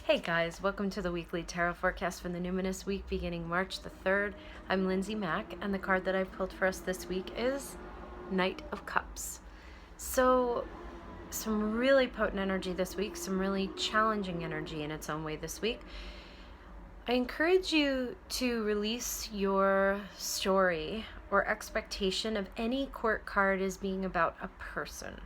Hey guys, welcome to the weekly tarot forecast for the Numinous week beginning March the 3rd. I'm Lindsay Mack, and the card that I've pulled for us this week is Knight of Cups. So, some really potent energy this week, some really challenging energy in its own way this week. I encourage you to release your story or expectation of any court card as being about a person.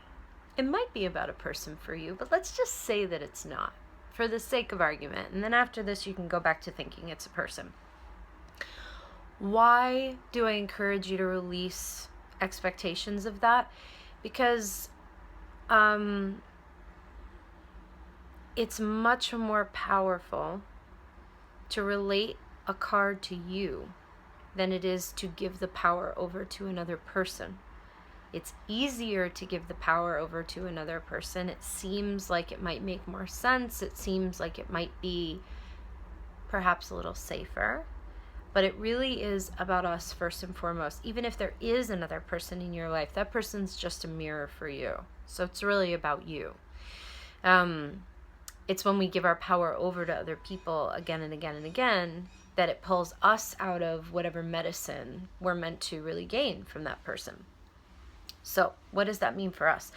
It might be about a person for you, but let's just say that it's not, for the sake of argument. And then after this, you can go back to thinking it's a person. Why do I encourage you to release expectations of that? Because it's much more powerful to relate a card to you than it is to give the power over to another person. It's easier to give the power over to another person. It seems like it might make more sense. It seems like it might be perhaps a little safer. But it really is about us first and foremost. Even if there is another person in your life, that person's just a mirror for you. So it's really about you. It's when we give our power over to other people again and again and again that it pulls us out of whatever medicine we're meant to really gain from that person. So what does that mean for us?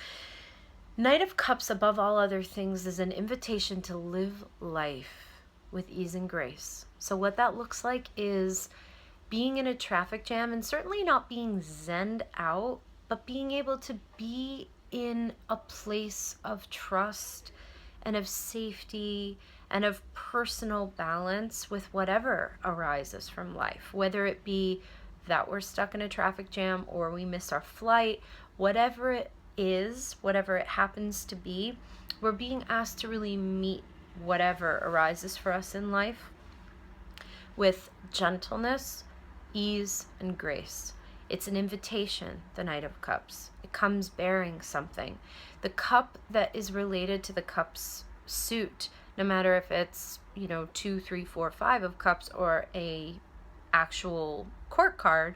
Knight of Cups, above all other things, is an invitation to live life with ease and grace. So what that looks like is being in a traffic jam and certainly not being zenned out, but being able to be in a place of trust and of safety and of personal balance with whatever arises from life, whether it be that we're stuck in a traffic jam or we missed our flight, whatever it is, whatever it happens to be, we're being asked to really meet whatever arises for us in life with gentleness, ease, and grace. It's an invitation, the Knight of Cups. It comes bearing something. The cup that is related to the cups suit, no matter if it's, 2, 3, 4, 5 of cups or a actual court card,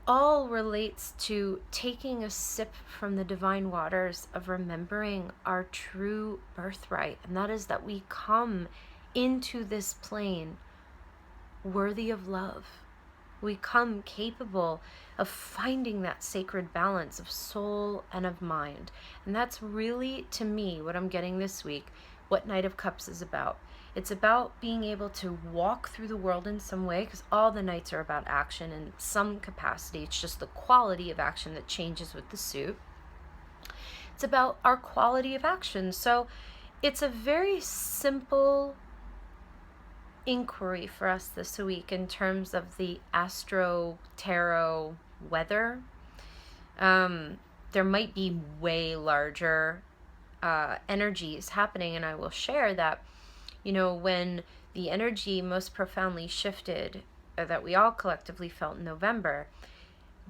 all relates to taking a sip from the divine waters of remembering our true birthright, and that is that we come into this plane worthy of love. We come capable of finding that sacred balance of soul and of mind. And that's really, to me, what I'm getting this week, what Knight of Cups is about. It's about being able to walk through the world in some way, because all the Knights are about action in some capacity. It's just the quality of action that changes with the suit. It's about our quality of action. So it's a very simple inquiry for us this week in terms of the astro tarot weather. There might be way larger energies happening, and I will share that when the energy most profoundly shifted that we all collectively felt in November,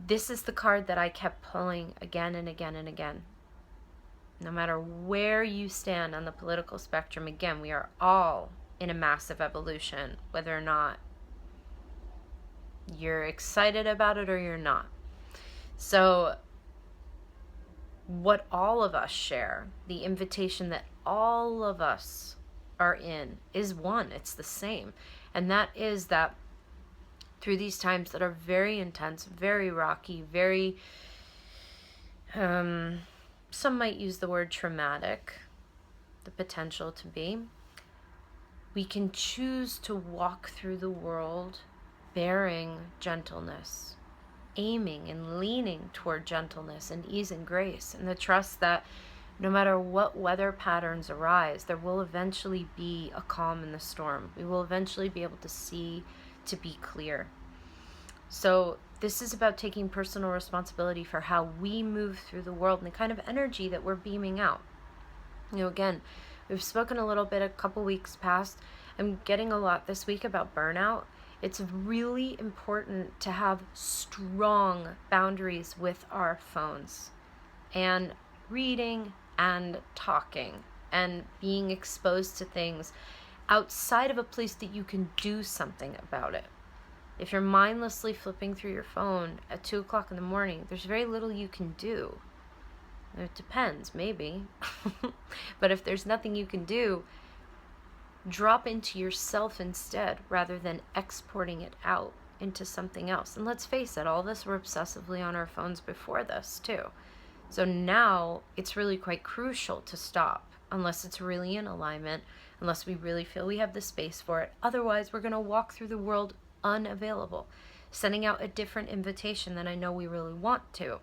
this is the card that I kept pulling again and again and again. No matter where you stand on the political spectrum, again, we are all in a massive evolution, whether or not you're excited about it or you're not. So what all of us share, the invitation that all of us are in, is one. It's the same. And that is that through these times that are very intense, very rocky, very, some might use the word traumatic, the potential to be, we can choose to walk through the world bearing gentleness, aiming and leaning toward gentleness and ease and grace, and the trust that no matter what weather patterns arise, there will eventually be a calm in the storm. We will eventually be able to see to be clear. So this is about taking personal responsibility for how we move through the world and the kind of energy that we're beaming out. Again, we've spoken a little bit a couple weeks past. I'm getting a lot this week about burnout. It's really important to have strong boundaries with our phones and reading and talking and being exposed to things outside of a place that you can do something about it. If you're mindlessly flipping through your phone at 2 o'clock in the morning, there's very little you can do. It depends, maybe. But if there's nothing you can do, Drop into yourself instead, rather than exporting it out into something else. And let's face it, all this, we're obsessively on our phones before this too. So now it's really quite crucial to stop, unless it's really in alignment, unless we really feel we have the space for it. Otherwise, we're going to walk through the world unavailable, sending out a different invitation than I know we really want to.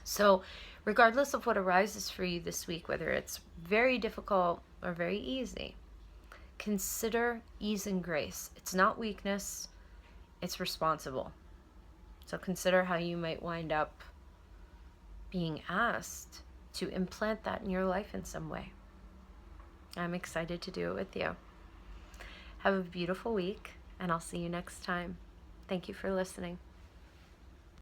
So regardless of what arises for you this week, whether it's very difficult or very easy, consider ease and grace. It's not weakness, it's responsible. So consider how you might wind up being asked to implant that in your life in some way. I'm excited to do it with you. Have a beautiful week, and I'll see you next time. Thank you for listening.